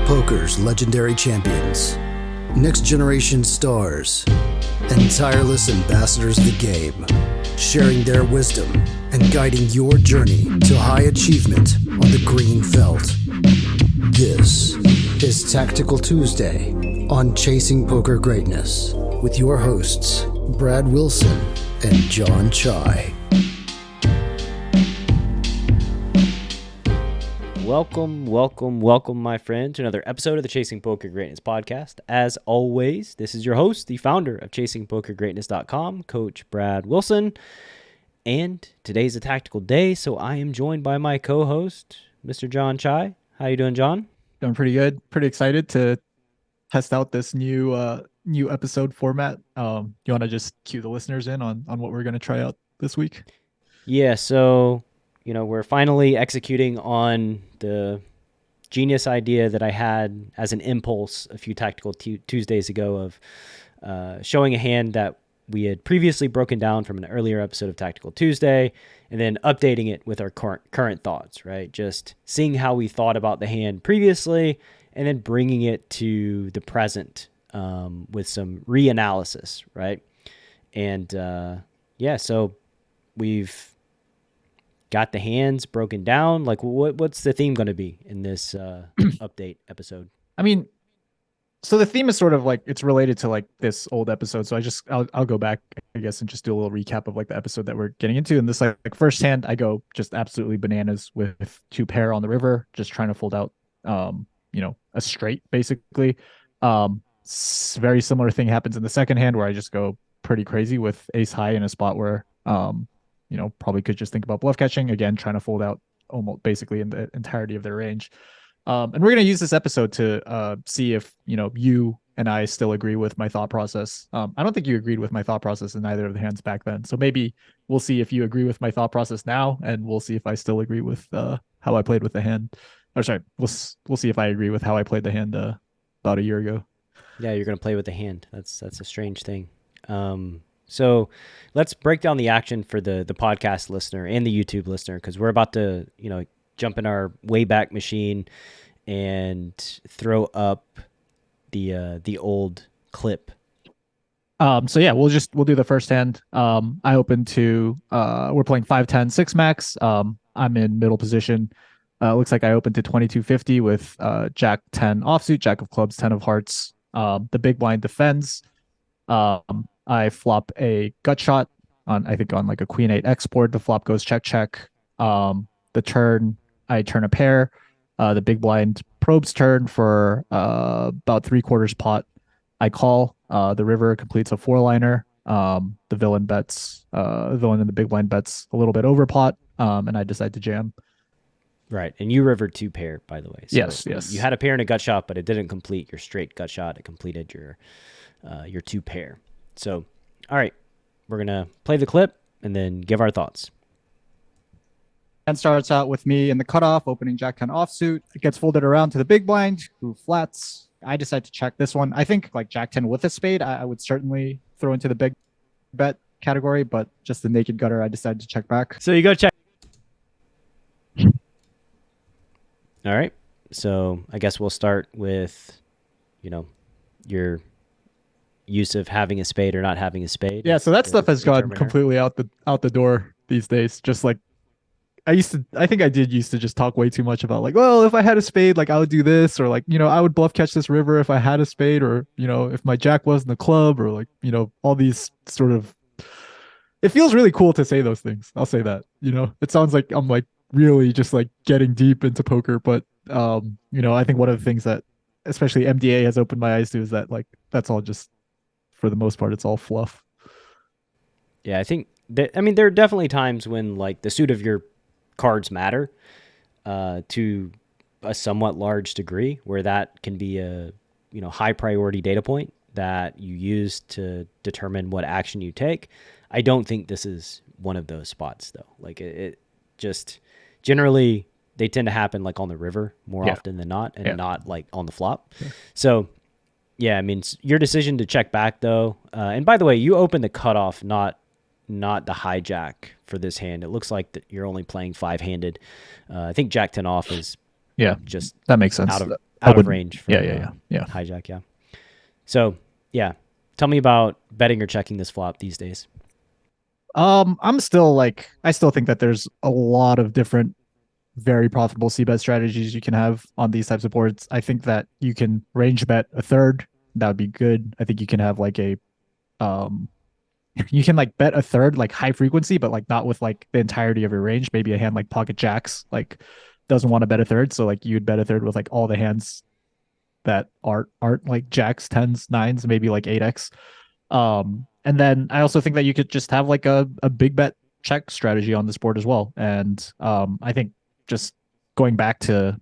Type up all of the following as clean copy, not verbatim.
Poker's legendary champions, next generation stars, and tireless ambassadors of the game, sharing their wisdom and guiding your journey to high achievement on the green felt. This is Tactical Tuesday on Chasing Poker Greatness with your hosts, Brad Wilson and Jon Chai. Welcome, my friend, to another episode of the Chasing Poker Greatness podcast. As always, this is your host, the founder of ChasingPokerGreatness.com, Coach Brad Wilson. And today's a tactical day, so I am joined by my co-host, Mr. Jon Chai. How you doing, Jon? Doing pretty good. Pretty excited to test out this new episode format. You want to just cue the listeners in on what we're going to try out this week? Yeah, so we're finally executing on the genius idea that I had as an impulse a few Tactical Tuesdays ago of showing a hand that we had previously broken down from an earlier episode of Tactical Tuesday, and then updating it with our current thoughts, right? Just seeing how we thought about the hand previously, and then bringing it to the present with some reanalysis, right? And so we've got the hands broken down. Like, what's the theme going to be in this update episode? I mean, so the theme is sort of like, it's related to like this old episode. So I'll go back, I guess, and just do a little recap of like the episode that we're getting into. And this like first hand, I go just absolutely bananas with two pair on the river, just trying to fold out, a straight basically. Very similar thing happens in the second hand where I just go pretty crazy with ace high in a spot where, probably could just think about bluff catching again, trying to fold out almost basically in the entirety of their range. And we're going to use this episode to see if, you and I still agree with my thought process. I don't think you agreed with my thought process in either of the hands back then. So maybe we'll see if you agree with my thought process now, and we'll see if I still agree with how I played with the hand. Or sorry, we'll see if I agree with how I played the hand about a year ago. Yeah, you're going to play with the hand. That's a strange thing. So let's break down the action for the podcast listener and the YouTube listener, because we're about to, jump in our Wayback Machine and throw up the old clip. We'll do the first hand. I open to we're playing 5-10 6 max. I'm in middle position. Looks like I opened to 2250 with Jack 10 offsuit, Jack of clubs, 10 of hearts. The big blind defends. I flop a gut shot on like a queen 8 export. The flop goes check check. The turn I turn a pair. The big blind probes turn for about 3/4 pot. I call. The river completes a 4-liner. The villain in the big blind bets a little bit over pot. And I decide to jam. Right, and you rivered 2 pair, by the way. So yes. You had a pair and a gut shot, but it didn't complete your straight gut shot. It completed your 2 pair. So, all right, we're going to play the clip and then give our thoughts. And starts out with me in the cutoff, opening Jack 10 offsuit. It gets folded around to the big blind, who flats. I decide to check this one. I think like Jack 10 with a spade, I would certainly throw into the big bet category, but just the naked gutter, I decided to check back. So you go check. All right, so I guess we'll start with, your use of having a spade or not having a spade. Yeah, so that stuff has gone completely out the door these days. Just like I think I did used to just talk way too much about like, well, if I had a spade, like I would do this, or like, I would bluff catch this river if I had a spade, or, if my jack wasn't a club, or like, all these sort of, it feels really cool to say those things. I'll say that, it sounds like I'm like really just like getting deep into poker. But, I think one of the things that especially MDA has opened my eyes to is that like, that's all just, for the most part, it's all fluff. Yeah, I think that, there are definitely times when like the suit of your cards matter to a somewhat large degree, where that can be a high priority data point that you use to determine what action you take. I don't think this is one of those spots though. Like it just generally they tend to happen like on the river more often than not, and not like on the flop. Yeah. So yeah, your decision to check back though. And by the way, you opened the cutoff, not the hijack for this hand. It looks like that you're only playing 5-handed. I think Jack 10 off is just that makes sense. out of range for Yeah. hijack. Yeah. So yeah, tell me about betting or checking this flop these days. I'm still like, I still think that there's a lot of different very profitable c-bet strategies you can have on these types of boards. I think that you can range bet a third. That would be good. I think you can have like a you can like bet a third like high frequency, but like not with like the entirety of your range. Maybe a hand like pocket jacks like doesn't want to bet a third, so like you'd bet a third with like all the hands that aren't like jacks, tens, nines, maybe like 8x. And then I also think that you could just have like a big bet check strategy on this board as well. And I think just going back to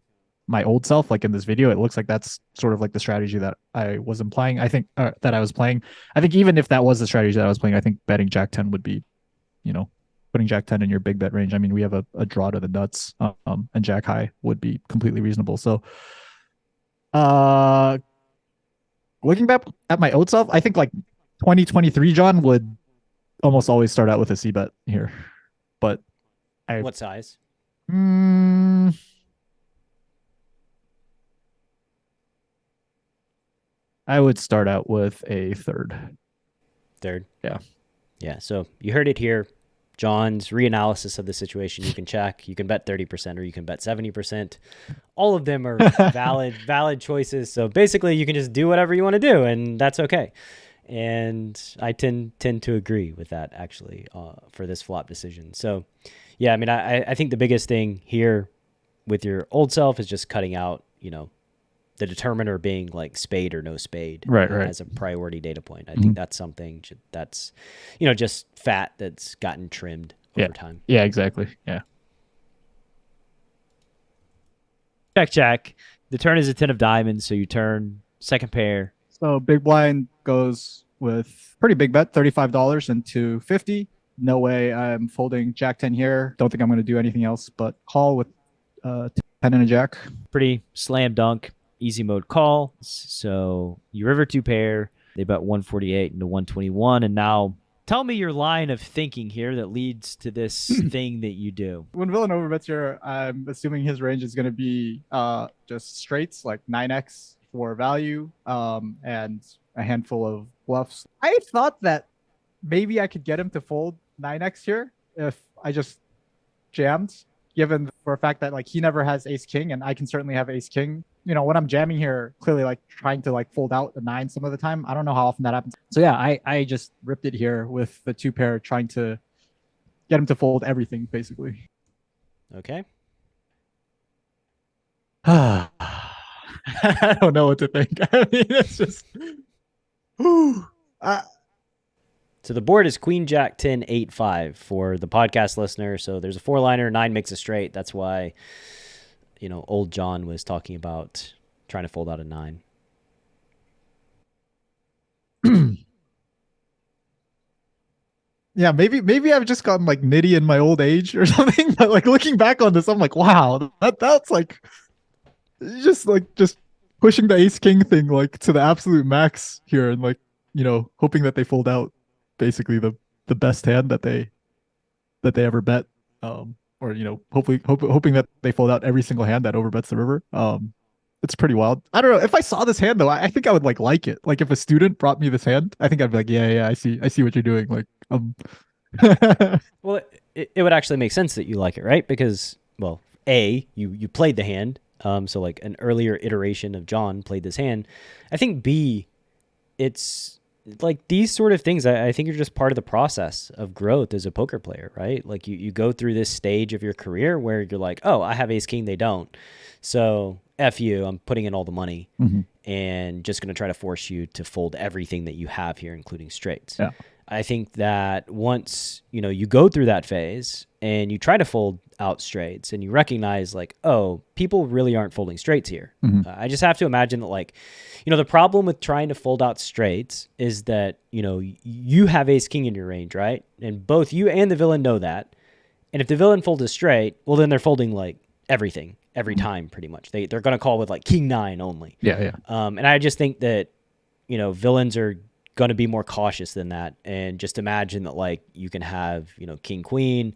my old self, like in this video, it looks like that's sort of like the strategy that I was implying. I think that I was playing. I think even if that was the strategy that I was playing, I think betting Jack 10 would be, putting Jack 10 in your big bet range. I mean, we have a draw to the nuts, and Jack high would be completely reasonable. So, looking back at my old self, I think like 2023 Jon would almost always start out with a C bet here, but what size? I would start out with a third. Yeah. So you heard it here. Jon's reanalysis of the situation. You can check. You can bet 30% or you can bet 70%. All of them are valid choices. So basically, you can just do whatever you want to do, and that's okay. And I tend to agree with that actually for this flop decision. So yeah, I mean, I think the biggest thing here with your old self is just cutting out, the determiner being like spade or no spade right. as a priority data point. I think that's something that's, just fat that's gotten trimmed over time. Yeah, exactly. Yeah. Check. The turn is a 10 of diamonds. So you turn second pair. So big blind goes with pretty big bet, $35 into 50. No way I'm folding Jack 10 here. Don't think I'm going to do anything else but call with 10 and a jack. Pretty slam dunk. Easy mode call. So you river two pair. They bet 148 into 121. And now tell me your line of thinking here that leads to this thing that you do. When villain overbets here, I'm assuming his range is going to be just straights, like 9x for value, and a handful of bluffs. I thought that maybe I could get him to fold 9x here if I just jammed, given for a fact that like he never has ace king and I can certainly have ace king. When I'm jamming here, clearly like trying to like fold out the 9 some of the time. I don't know how often that happens. So yeah, I just ripped it here with the 2 pair, trying to get him to fold everything basically. Okay. I don't know what to think. I mean, it's just. So the board is Queen Jack 10 8 5 for the podcast listener. So there's a 4-liner, 9 makes a straight. That's why, old Jon was talking about trying to fold out a 9. Yeah, maybe I've just gotten like nitty in my old age or something. But like looking back on this, I'm like, wow, that's like just pushing the ace king thing like to the absolute max here, and like hoping that they fold out basically the best hand that they ever bet, or hoping that they fold out every single hand that overbets the river. It's pretty wild. I don't know if I saw this hand though. I think I would like it. Like if a student brought me this hand, I think I'd be like, yeah, I see what you're doing. Like, Well, it would actually make sense that you like it, right? Because, well, A, you played the hand. So like an earlier iteration of Jon played this hand. I think B, it's like these sort of things. I think are just part of the process of growth as a poker player, right? Like you go through this stage of your career where you're like, oh, I have ace king, they don't. So F you, I'm putting in all the money and just going to try to force you to fold everything that you have here, including straights. Yeah. I think that once, you go through that phase and you try to fold out straights and you recognize like, oh, people really aren't folding straights here. I just have to imagine that like, the problem with trying to fold out straights is that, you have ace king in your range, right? And both you and the villain know that. And if the villain folds a straight, well, then they're folding like everything every time pretty much. They're going to call with like king 9 only. Yeah. And I just think that, villains are going to be more cautious than that, and just imagine that like you can have king queen,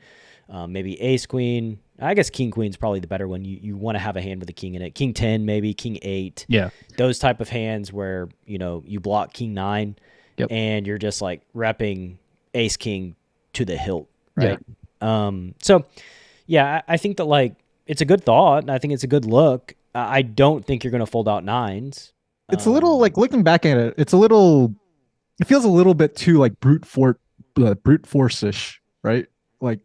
maybe ace queen. I guess king queen's probably the better one. You want to have a hand with a king in it. King 10, maybe king 8. Yeah. Those type of hands where, you block king 9 and you're just like repping ace king to the hilt, right? So yeah, I think that like it's a good thought, and I think it's a good look. I don't think you're going to fold out 9s. It's a little like, looking back at it, it feels a little bit too like brute force-ish, right? Like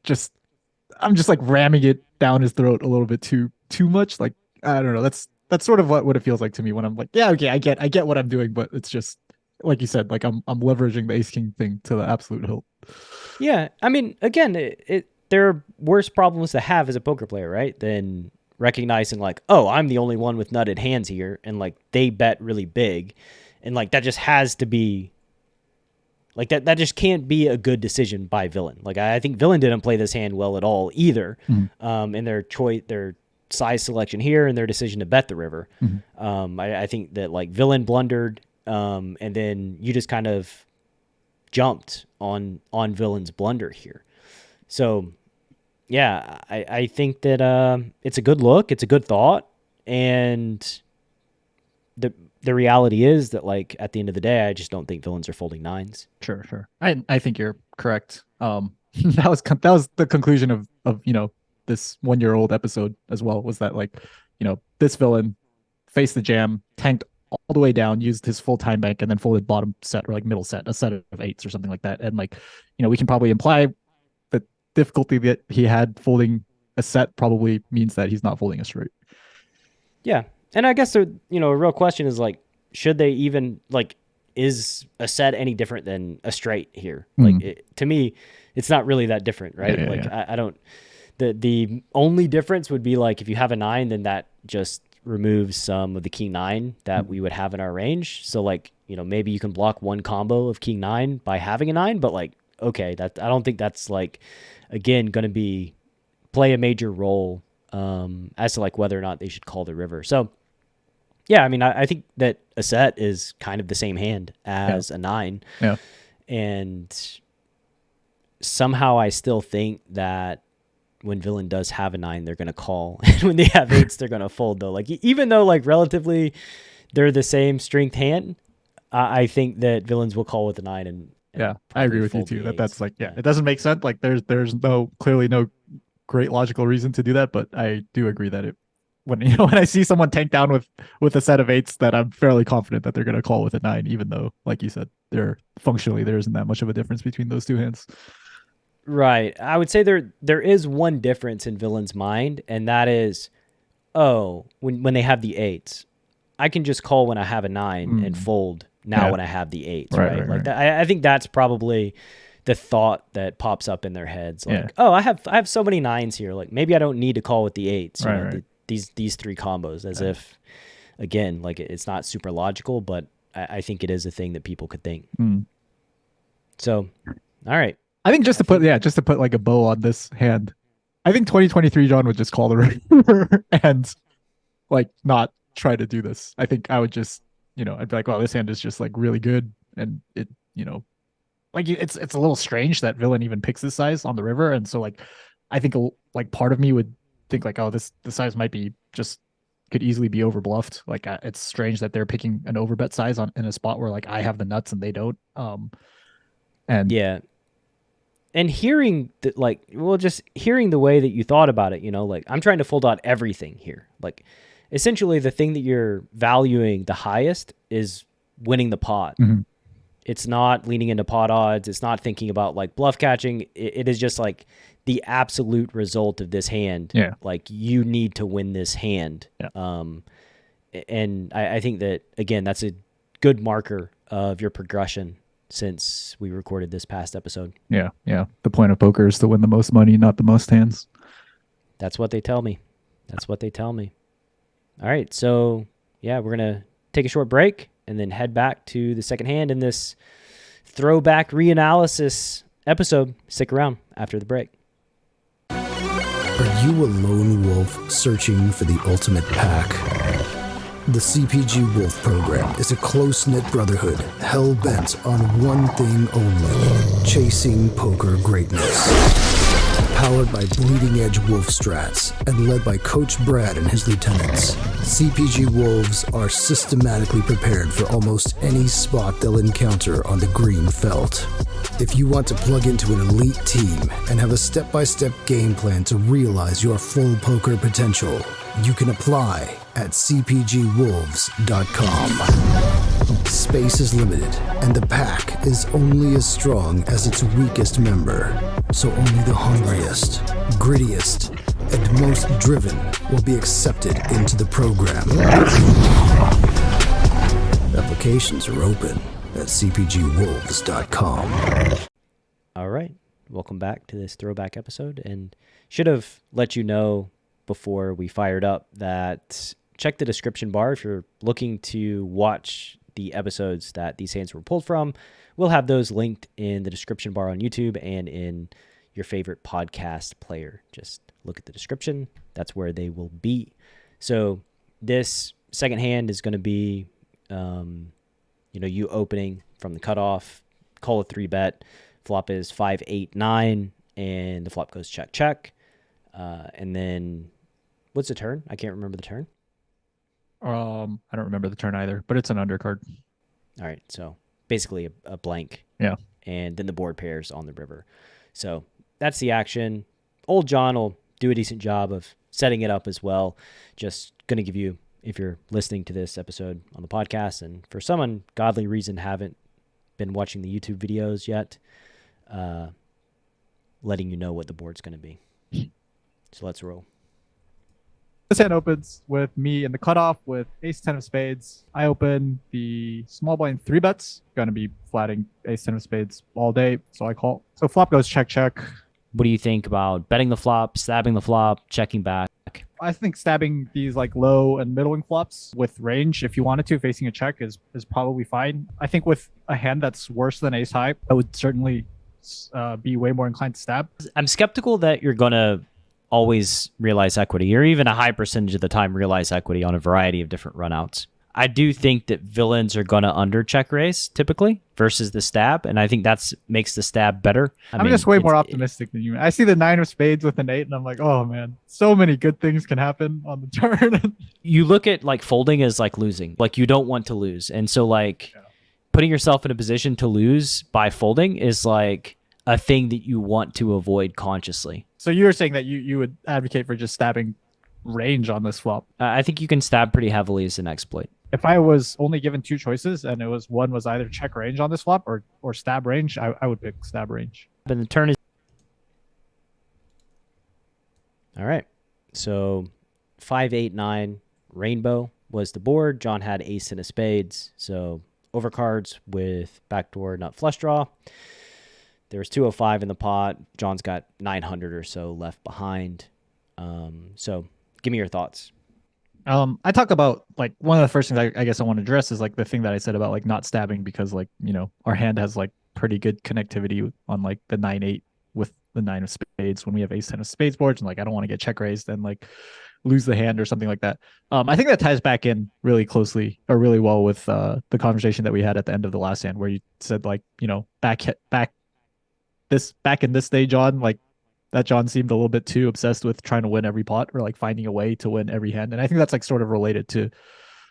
I'm just like ramming it down his throat a little bit too much. Like, I don't know. That's sort of what it feels like to me when I'm like, yeah, okay, I get what I'm doing, but it's just like you said, like I'm leveraging the ace king thing to the absolute hilt. Yeah, I mean, again, there are worse problems to have as a poker player, right? Than recognizing like, oh, I'm the only one with nutted hands here, and like they bet really big, and like that just has to be like that just can't be a good decision by Villain. Like I think Villain didn't play this hand well at all either, in their size selection here and their decision to bet the river. I think that like Villain blundered, and then you just kind of jumped on Villain's blunder here. So yeah, I think that it's a good look, it's a good thought, and the reality is that like at the end of the day, I just don't think Villains are folding 9s. Sure. I think you're correct. That was the conclusion of this 1-year-old episode as well, was that like, this Villain faced the jam, tanked all the way down, used his full time bank, and then folded bottom set or like middle set, a set of 8s or something like that. And like, we can probably imply the difficulty that he had folding a set probably means that he's not folding a straight. Yeah. And I guess a real question is like, should they even like, is a set any different than a straight here? Like to me, it's not really that different, right? I don't, the only difference would be like, if you have a 9, then that just removes some of the king 9 that we would have in our range. So like, maybe you can block one combo of king 9 by having a 9, but like, okay, that I don't think that's like, again, going to play a major role as to like whether or not they should call the river. So yeah, I mean, I think that a set is kind of the same hand as a 9. Yeah. And somehow I still think that when Villain does have a 9, they're going to call. And when they have 8s, they're going to fold though. Like, even though like relatively they're the same strength hand, I think that Villains will call with a 9 and yeah, I agree with you too. That's like, yeah, it doesn't make sense. Like there's clearly no great logical reason to do that, but I do agree that when I see someone tank down with a set of 8s, that I'm fairly confident that they're going to call with a 9, even though, like you said, there isn't that much of a difference between those two hands. Right. I would say there is one difference in Villain's mind, and that is, when they have the 8s, I can just call when I have a 9 and fold now when I have the 8s, right? Like that, I think that's probably the thought that pops up in their heads. Like, I have so many 9s here. Like maybe I don't need to call with the 8s. These 3 combos, as if, again, like it's not super logical, but I think it is a thing that people could think. So, all right. I think just to put like a bow on this hand, I think 2023 Jon would just call the river and like not try to do this. I think I would just, I'd be like, wow, this hand is just like really good, and it, like it's a little strange that Villain even picks this size on the river, and so like I think like part of me would think like, oh, the size might be just could easily be overbluffed. Like it's strange that they're picking an overbet size in a spot where like I have the nuts and they don't. And yeah. And hearing that, like, well, just hearing the way that you thought about it, like I'm trying to fold out everything here. Like essentially the thing that you're valuing the highest is winning the pot. It's not leaning into pot odds. It's not thinking about like bluff catching. It is just like the absolute result of this hand. Yeah. Like you need to win this hand. Yeah. And I think that, again, that's a good marker of your progression since we recorded this past episode. Yeah. The point of poker is to win the most money, not the most hands. That's what they tell me. All right. So yeah, we're going to take a short break and then head back to the second hand in this throwback reanalysis episode. Stick around after the break. Are you a lone wolf searching for the ultimate pack? The CPG Wolf program is a close-knit brotherhood hell-bent on one thing only: chasing poker greatness. Powered by bleeding-edge wolf strats and led by Coach Brad and his lieutenants, CPG Wolves are systematically prepared for almost any spot they'll encounter on the green felt. If you want to plug into an elite team and have a step-by-step game plan to realize your full poker potential, you can apply at cpgwolves.com. Space is limited, and the pack is only as strong as its weakest member. So only the hungriest, grittiest, and most driven will be accepted into the program. Applications are open at cpgwolves.com. All right. Welcome back to this throwback episode. And should have let you know before we fired up that check the description bar if you're looking to watch the episodes that these hands were pulled from. We'll have those linked in the description bar on YouTube and in your favorite podcast player. Just look at the description. That's where they will be. So this second hand is going to be, you opening from the cutoff, call a 3-bet. Flop is 5, 8, 9, and the flop goes check, check. And then what's the turn? I can't remember the turn. I don't remember the turn either, but it's an undercard. All right, so basically a blank. Yeah. And then the board pairs on the river. So that's the action. Old Jon will do a decent job of setting it up as well. Just going to give you, if you're listening to this episode on the podcast, and for some ungodly reason haven't been watching the YouTube videos yet, letting you know what the board's going to be. So let's roll. This hand opens with me in the cutoff with ace-10 of spades. I open the small blind 3-bets. Going to be flatting ace-10 of spades all day, so I call. So flop goes check, check. What do you think about betting the flop, stabbing the flop, checking back? I think stabbing these like low and middling flops with range, if you wanted to, facing a check is probably fine. I think with a hand that's worse than ace high, I would certainly be way more inclined to stab. I'm skeptical that you're going to always realize equity, or even a high percentage of the time realize equity on a variety of different runouts. I do think that villains are going to under check raise typically versus the stab, and I think that's makes the stab better. I'm just way more optimistic than you. I see the 9 of spades with an 8, and I'm like, oh man, so many good things can happen on the turn. You look at like folding as like losing, like you don't want to lose, and so like putting yourself in a position to lose by folding is like a thing that you want to avoid consciously. So you're saying that you would advocate for just stabbing range on this flop? I think you can stab pretty heavily as an exploit. If I was only given 2 choices and one was either check range on this flop or stab range, I would pick stab range. But the turn is... All right. So 5, 8, 9, rainbow was the board. Jon had ace and a spades. So overcards with backdoor nut flush draw. There's 205 in the pot. Jon's got 900 or so left behind. So give me your thoughts. I talk about like one of the first things I guess I want to address is like the thing that I said about like not stabbing because like, our hand has like pretty good connectivity on like the 9-8 with the 9 of spades when we have ace-10 of spades boards, and like I don't want to get check raised and like lose the hand or something like that. I think that ties back in really closely or really well with the conversation that we had at the end of the last hand where you said like, back in this day, Jon, like that Jon seemed a little bit too obsessed with trying to win every pot or like finding a way to win every hand. And I think that's like sort of related to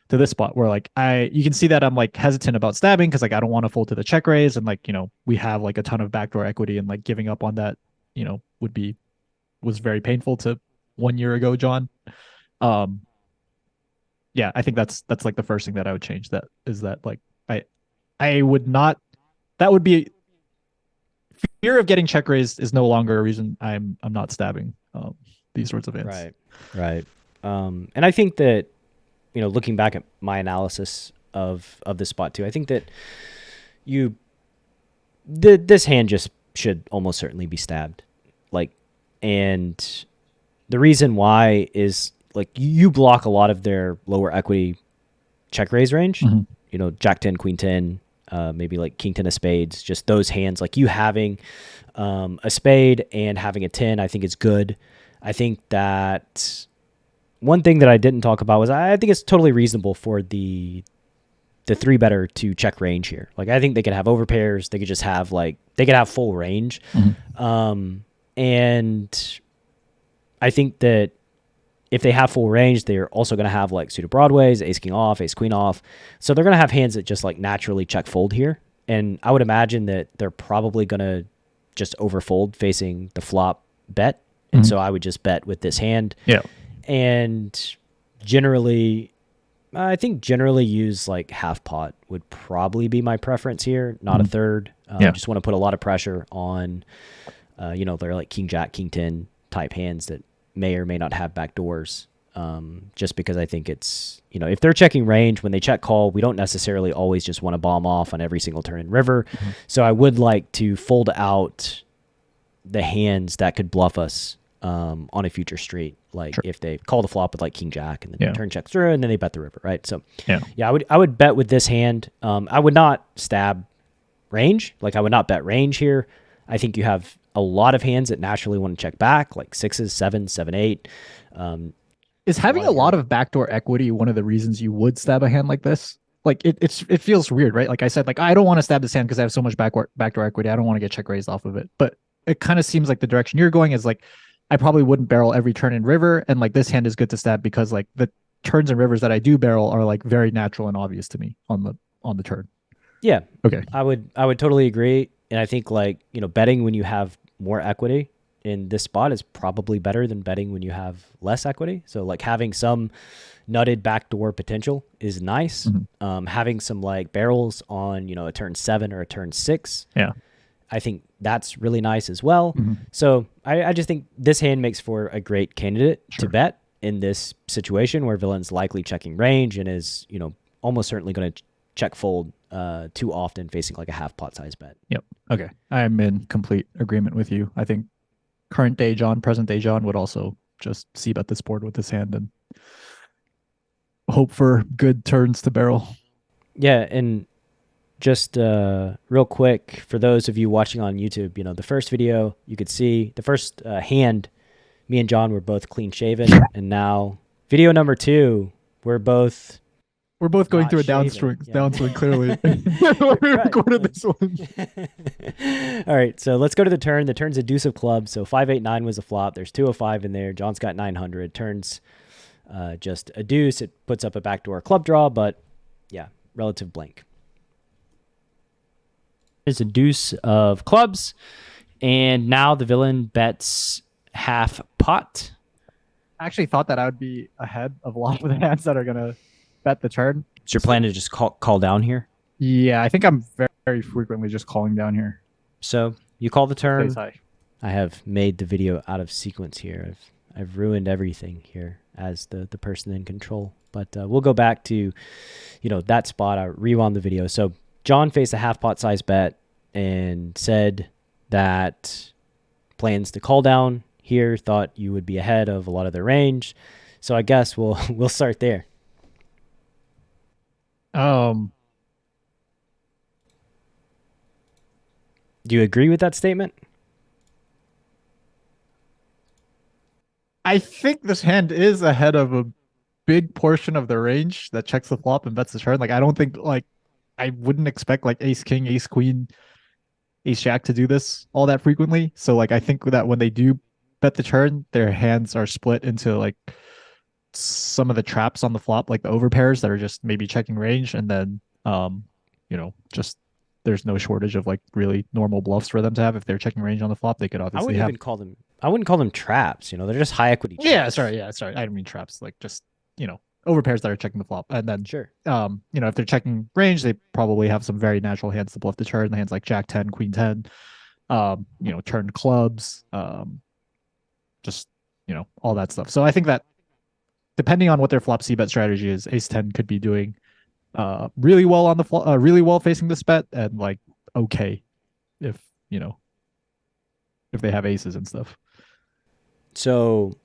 this spot where like you can see that I'm like hesitant about stabbing because like I don't want to fold to the check raise, and like, we have like a ton of backdoor equity, and like giving up on that, was very painful to 1 year ago, Jon. Yeah, I think that's like the first thing that I would change. That is that like I would not, that would be, fear of getting check raised is no longer a reason I'm not stabbing these sorts of hands. Right. And I think that, looking back at my analysis of this spot too, I think that this hand just should almost certainly be stabbed. Like, and the reason why is like you block a lot of their lower equity check raise range. Mm-hmm. Jack 10, Queen 10. Maybe like King 10 of spades, just those hands, like you having a spade and having a 10, I think is good. I think that one thing that I didn't talk about was I think it's totally reasonable for the 3-better to check range here. Like I think they could have overpairs. They could just have they could have full range. Mm-hmm. And I think that if they have full range, they're also going to have like suited broadways, ace king off, ace queen off. So they're going to have hands that just like naturally check fold here. And I would imagine that they're probably going to just overfold facing the flop bet. And so I would just bet with this hand. Yeah. And generally, I think generally use like half pot would probably be my preference here, not a third. Just want to put a lot of pressure on, they're like king jack, king 10 type hands that may or may not have back doors. Just because I think it's, if they're checking range, when they check call, we don't necessarily always just want to bomb off on every single turn in river. So I would like to fold out the hands that could bluff us on a future street. Like if they call the flop with like king jack and then turn checks through and then they bet the river, right? So I would bet with this hand. I would not stab range. Like I would not bet range here. I think you have a lot of hands that naturally want to check back, like 6s, 7s, 7, 8. Is having a lot of backdoor equity one of the reasons you would stab a hand like this? Like it feels weird, right? Like I said, like I don't want to stab this hand because I have so much backdoor equity. I don't want to get check raised off of it. But it kind of seems like the direction you're going is like, I probably wouldn't barrel every turn in river, and like this hand is good to stab because like the turns and rivers that I do barrel are like very natural and obvious to me on the turn. Yeah. Okay. I would totally agree, and I think like betting when you have more equity in this spot is probably better than betting when you have less equity. So like having some nutted backdoor potential is nice. Having some like barrels on a turn 7 or a turn 6. Yeah. I think that's really nice as well. So I just think this hand makes for a great candidate to bet in this situation where villain's likely checking range and is, almost certainly going to check fold too often facing like a half pot size bet. Yep. Okay. I'm in complete agreement with you. I think present day Jon would also just see bet this board with this hand and hope for good turns to barrel. Yeah. And just real quick, for those of you watching on YouTube, the first video, you could see the first hand, me and Jon were both clean shaven. And now video number 2, we're both going through a downswing clearly. We recorded this one. All right, so let's go to the turn. The turn's a deuce of clubs. So 5-8-9 was a flop. There's 205 in there. Jon's got 900. Turns just a deuce. It puts up a backdoor club draw, but yeah, relative blank. It's a deuce of clubs, and now the villain bets half pot. I actually thought that I would be ahead of a lot of the hands that are going to bet the turn. So your plan to just call down here? Yeah, I think I'm very, very frequently just calling down here. So you call the turn. Plays high. I have made the video out of sequence here. I've ruined everything here as the person in control. But we'll go back to, that spot. I rewound the video. So Jon faced a half pot size bet and said that plans to call down here, thought you would be ahead of a lot of their range. So I guess we'll start there. Do you agree with that statement? I think this hand is ahead of a big portion of the range that checks the flop and bets the turn. Like I don't think I wouldn't expect like ace king, ace queen, ace jack to do this all that frequently. So like I think that when they do bet the turn, their hands are split into like some of the traps on the flop, like the overpairs that are just maybe checking range, and then just there's no shortage of like really normal bluffs for them to have if they're checking range on the flop. They could obviously I wouldn't call them traps. They're just high equity traps. Yeah, sorry. I don't mean traps. Like just overpairs that are checking the flop, and then sure. If they're checking range, they probably have some very natural hands to bluff the turn. The hands like Jack 10, Queen 10, turn clubs, just all that stuff. So I think that depending on what their flop c-bet strategy is, ace 10 could be doing really well on the really well facing this bet, and like okay if if they have aces and stuff. So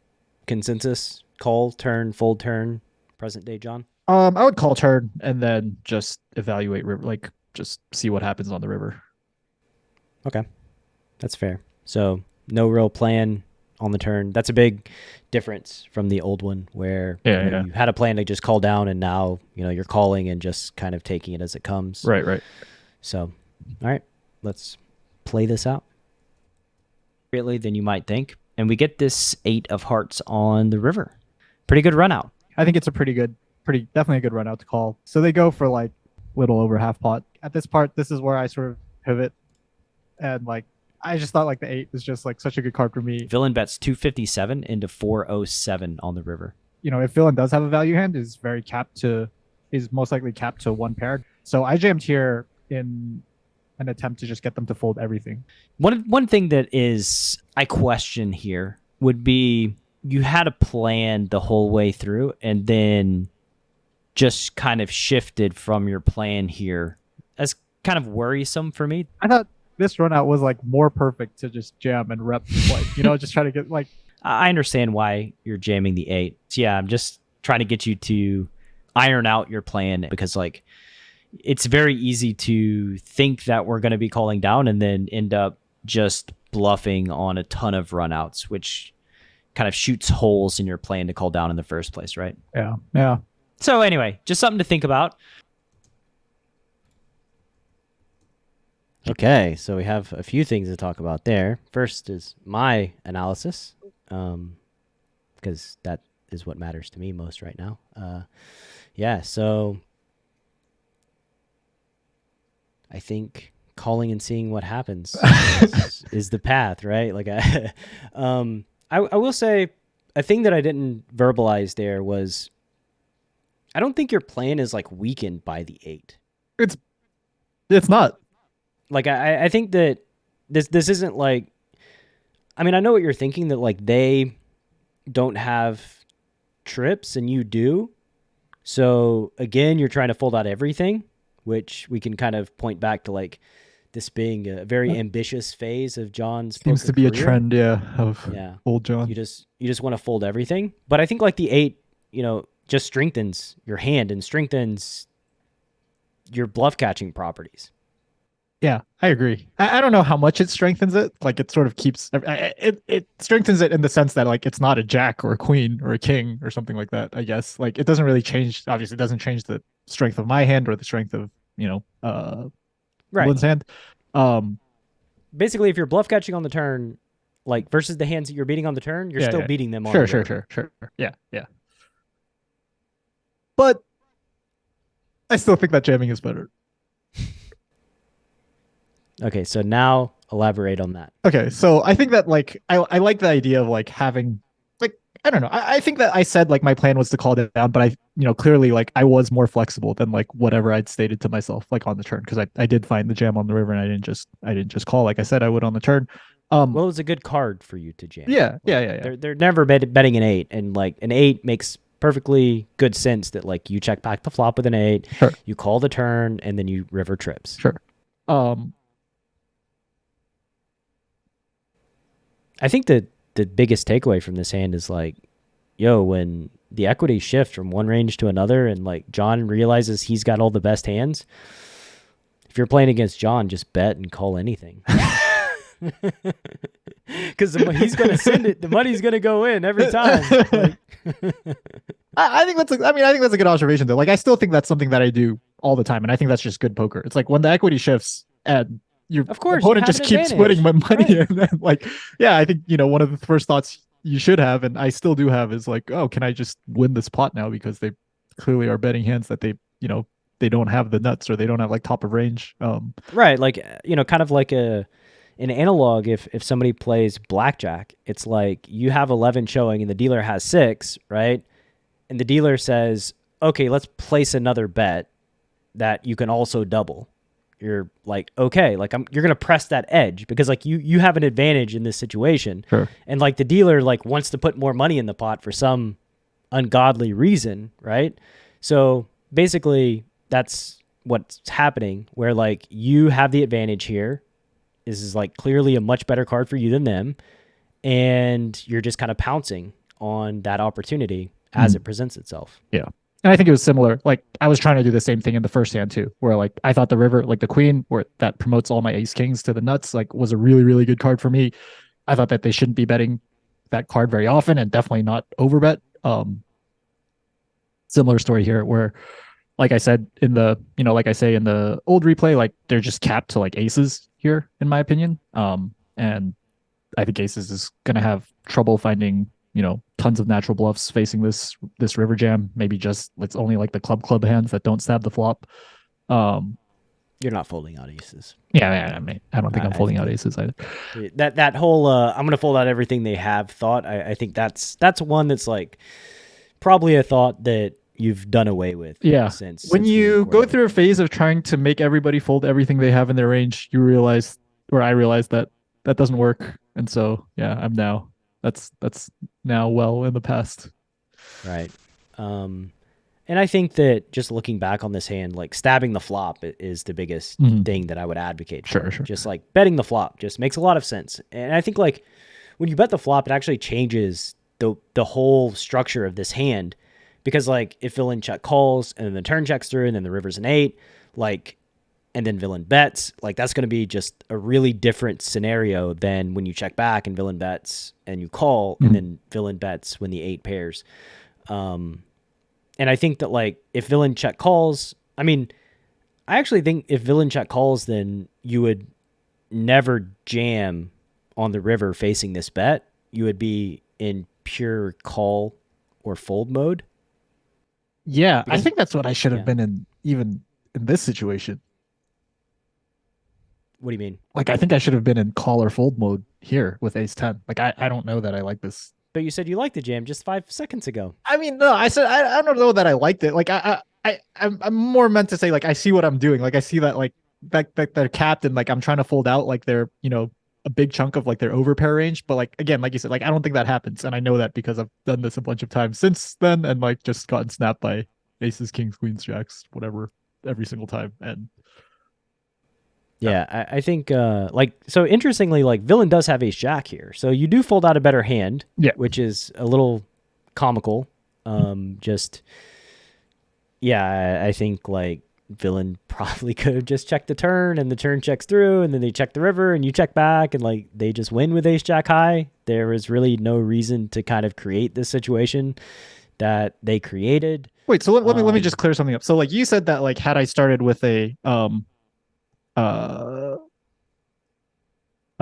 consensus, call turn, fold turn, present day Jon? I would call turn and then just evaluate river, like just see what happens on the river. Okay, that's fair. So no real plan on the turn. That's a big difference from the old one where you had a plan to just call down, and now you're calling and just kind of taking it as it comes. Right. So, all right, let's play this out. greatly than you might think. And we get this 8 of hearts on the river. Pretty good run out. I think it's a definitely a good run out to call. So they go for like little over half pot. At this part, this is where I sort of pivot. And like, I just thought like the 8 was just like such a good card for me. Villain bets 257 into 407 on the river. You know, if villain does have a value hand, is most likely capped to 1 pair. So I jammed here in an attempt to just get them to fold everything. One thing that is I question here would be you had a plan the whole way through and then just kind of shifted from your plan here. That's kind of worrisome for me. I thought this run out was like more perfect to just jam and rep, like, you know, just try to get like. I understand why you're jamming the 8. So yeah, I'm just trying to get you to iron out your plan because like it's very easy to think that we're going to be calling down and then end up just bluffing on a ton of runouts, which kind of shoots holes in your plan to call down in the first place, right? Yeah, yeah. So anyway, just something to think about. Okay, so we have a few things to talk about there. First is my analysis, because that is what matters to me most right now. Yeah, so I think calling and seeing what happens is the path, right? Like I will say a thing that I didn't verbalize there was I don't think your plan is like weakened by the 8. It's not. Like I think that this isn't like, I mean, I know what you're thinking, that like they don't have trips and you do. So again, you're trying to fold out everything, which we can kind of point back to like this being a very ambitious phase of Jon's seems to be career. A trend, of old Jon. You just want to fold everything. But I think like the 8, you know, just strengthens your hand and strengthens your bluff catching properties. Yeah, I agree. I don't know how much it strengthens it. Like it sort of keeps it strengthens it in the sense that like it's not a jack or a queen or a king or something like that. I guess like it doesn't really change. Obviously, it doesn't change the strength of my hand or the strength of Villain's hand. Basically, if you're bluff catching on the turn, like versus the hands that you're beating on the turn, you're still beating them on the river. Sure. Yeah. But I still think that jamming is better. Okay, so now elaborate on that. Okay, so I think that like I like the idea of like having like I don't know. I think that I said like my plan was to call it down, but I clearly like I was more flexible than like whatever I'd stated to myself like on the turn because I did find the jam on the river and I didn't just call like I said I would on the turn. Well, it was a good card for you to jam. Yeah. They're never betting an 8, and like an 8 makes perfectly good sense that like you check back the flop with an 8, sure. You call the turn, and then you river trips. Sure. I think that the biggest takeaway from this hand is like, when the equities shift from one range to another and like Jon realizes he's got all the best hands, if you're playing against Jon, just bet and call anything. Because he's going to send it. The money's going to go in every time. Like, I think that's a good observation though. Like I still think that's something that I do all the time. And I think that's just good poker. It's like when the equity shifts and your opponent just keeps putting my money in. And like, yeah, I think, one of the first thoughts you should have, and I still do have, is like, oh, can I just win this pot now? Because they clearly are betting hands that they don't have the nuts or they don't have like top of range. Right. Like, kind of like an analog. If somebody plays blackjack, it's like you have 11 showing and the dealer has 6, right? And the dealer says, okay, let's place another bet that you can also double. You're like, okay, like you're going to press that edge because like you have an advantage in this situation. Sure. And like the dealer like wants to put more money in the pot for some ungodly reason, right? So basically that's what's happening, where like you have the advantage here. This is like clearly a much better card for you than them. And you're just kind of pouncing on that opportunity as it presents itself. Yeah. And I think it was similar. Like I was trying to do the same thing in the first hand too, where like I thought the river, like the queen, where that promotes all my ace kings to the nuts, like was a really, really good card for me. I thought that they shouldn't be betting that card very often and definitely not overbet. Similar story here where, like I said in the, like I say in the old replay, like they're just capped to like aces here, in my opinion. And I think Aces is going to have trouble finding, tons of natural bluffs facing this river jam. Maybe just it's only like the club hands that don't stab the flop. You're not folding out aces. Yeah, I mean, I don't think I'm folding out aces either. That whole I'm gonna fold out everything they have thought. I think that's one that's like probably a thought that you've done away with. Yeah. Since when you go recorded. through a phase of trying to make everybody fold everything they have in their range, I realize that doesn't work. And so, yeah, that's now well in the past. Right. And I think that just looking back on this hand, like stabbing the flop is the biggest thing that I would advocate for. Sure. Just like betting the flop just makes a lot of sense. And I think like when you bet the flop, it actually changes the whole structure of this hand, because like if villain check calls and then the turn checks through and then the river's an 8, like, and then villain bets, like that's going to be just a really different scenario than when you check back and villain bets and you call and then villain bets when the 8 pairs. And I think that like if villain check calls, I mean, I actually think if villain check calls, then you would never jam on the river facing this bet. You would be in pure call or fold mode. Yeah, I think that's what I should have Yeah. been in, even in this situation. What do you mean? Like, I think I should have been in call or fold mode here with ace 10. Like, I don't know that I like this. But you said you liked the jam just 5 seconds ago. I mean, no, I said I don't know that I liked it. Like I'm more meant to say like I see what I'm doing. Like I see that like that their captain, like I'm trying to fold out like they're a big chunk of like their overpair range. But like again, like you said, like I don't think that happens, and I know that because I've done this a bunch of times since then, and like just gotten snapped by aces, kings, queens, jacks, whatever every single time. And Yeah, I think like so interestingly, like villain does have ace jack here, so you do fold out a better hand, Yeah. which is a little comical. Just yeah, I think like villain probably could have just checked the turn, and the turn checks through, and then they check the river, and you check back, and like they just win with ace jack high. There is really no reason to kind of create this situation that they created. wait, so let me just clear something up. So like you said that like had I started with a flop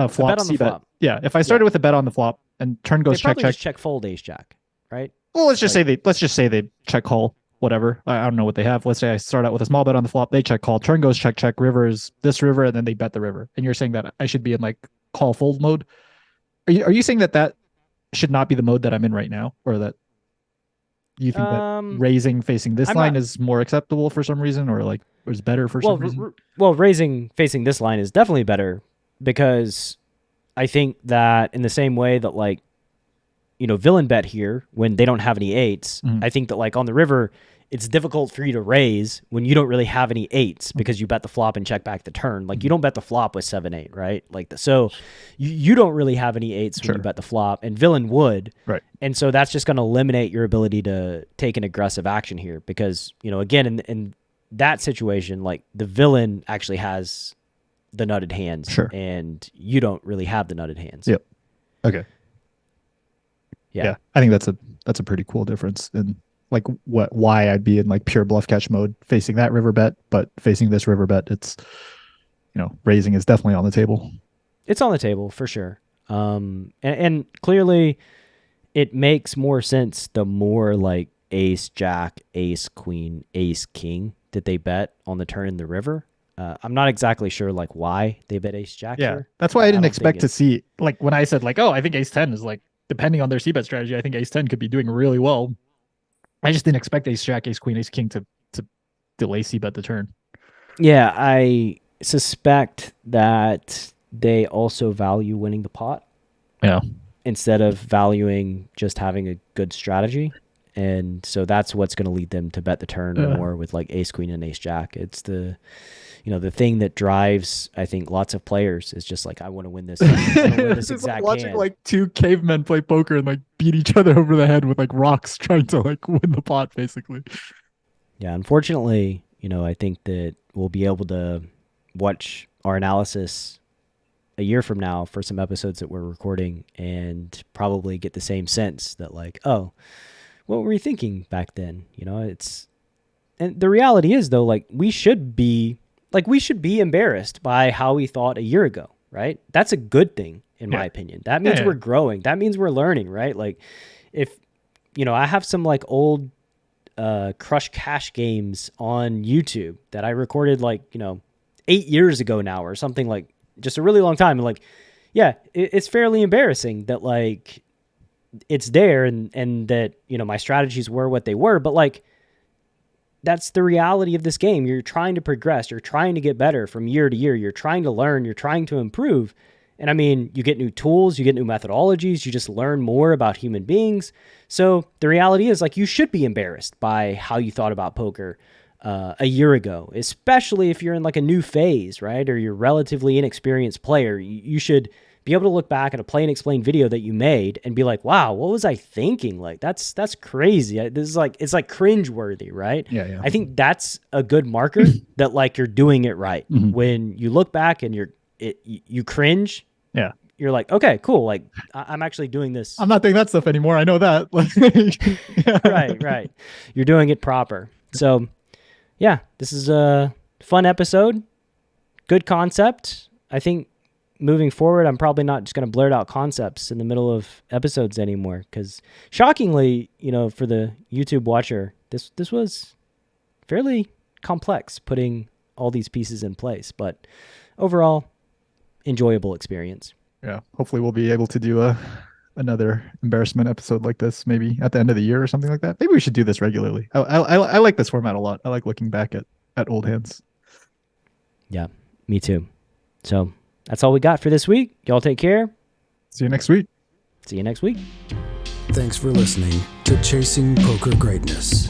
bet on the C bet. flop. Yeah, if I started with a bet on the flop and turn They goes check probably check. just check fold ace jack, right? Well, let's just say they check call, whatever. I don't know what they have. Let's say I start out with a small bet on the flop, they check call, turn goes check check, river is this river, and then they bet the river. And you're saying that I should be in like call fold mode. Are you saying that should not be the mode that I'm in right now, or that you think that raising facing this line is more acceptable for some reason, or like is better for some reason? Well, raising facing this line is definitely better, because I think that in the same way that like, villain bet here when they don't have any 8s, I think that like on the river, it's difficult for you to raise when you don't really have any 8s because you bet the flop and check back the turn. Like you don't bet the flop with 7-8, right? Like so you don't really have any 8s when you bet the flop, and villain would. Right. And so that's just going to eliminate your ability to take an aggressive action here, because, again, in that situation, like the villain actually has the nutted hands, and you don't really have the nutted hands. Yep. Okay. Yeah. I think that's a pretty cool difference in like why I'd be in like pure bluff catch mode facing that river bet, but facing this river bet, it's raising is definitely on the table. It's on the table for sure. And clearly it makes more sense the more like ace jack, ace queen, ace king that they bet on the turn in the river. I'm not exactly sure like why they bet ace jack here. That's why I didn't expect to see like when I said like, oh, I think ace 10 is like, depending on their c-bet strategy, I think ace 10 could be doing really well. I just didn't expect ace jack, ace queen, ace king to delay c-bet the turn. Yeah, I suspect that they also value winning the pot. Yeah. Instead of valuing just having a good strategy. And so that's what's going to lead them to bet the turn more with like ace queen and ace jack. It's the thing that drives, I think, lots of players is just like, I want to win this. I want to win this exact like watching hand. like two cavemen play poker and like beat each other over the head with like rocks, trying to like win the pot, basically. Yeah, unfortunately, I think that we'll be able to watch our analysis a year from now for some episodes that we're recording and probably get the same sense that like, oh, what were we thinking back then? And the reality is though, like we should be embarrassed by how we thought a year ago, right? That's a good thing. in my opinion. That means we're growing. That means we're learning, right? Like if, I have some like old Crush Cash games on YouTube that I recorded 8 years ago now or something, like just a really long time. And like, it's fairly embarrassing that like it's there and that, my strategies were what they were, but like, that's the reality of this game. You're trying to progress. You're trying to get better from year to year. You're trying to learn. You're trying to improve. And I mean, you get new tools, you get new methodologies, you just learn more about human beings. So the reality is like, you should be embarrassed by how you thought about poker a year ago, especially if you're in like a new phase, right? Or you're a relatively inexperienced player. You should be able to look back at a play and explain video that you made and be like, wow, what was I thinking? Like, that's crazy. This is like, it's like cringeworthy, right? Yeah. I think that's a good marker that like you're doing it right. When you look back and you cringe. Yeah. You're like, okay, cool. Like I'm actually doing this. I'm not doing that stuff anymore. I know that. Right. You're doing it proper. So yeah, this is a fun episode. Good concept. I think moving forward, I'm probably not just going to blurt out concepts in the middle of episodes anymore. Because shockingly, for the YouTube watcher, this was fairly complex putting all these pieces in place. But overall, enjoyable experience. Yeah. Hopefully we'll be able to do another embarrassment episode like this, maybe at the end of the year or something like that. Maybe we should do this regularly. I like this format a lot. I like looking back at old hands. Yeah, me too. So that's all we got for this week. Y'all take care. See you next week. See you next week. Thanks for listening to Chasing Poker Greatness.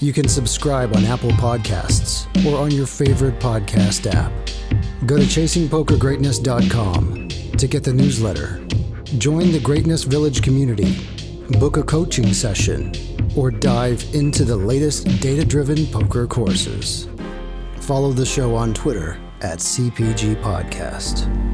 You can subscribe on Apple Podcasts or on your favorite podcast app. Go to chasingpokergreatness.com to get the newsletter. Join the Greatness Village community, book a coaching session, or dive into the latest data-driven poker courses. Follow the show on Twitter @CPG Podcast.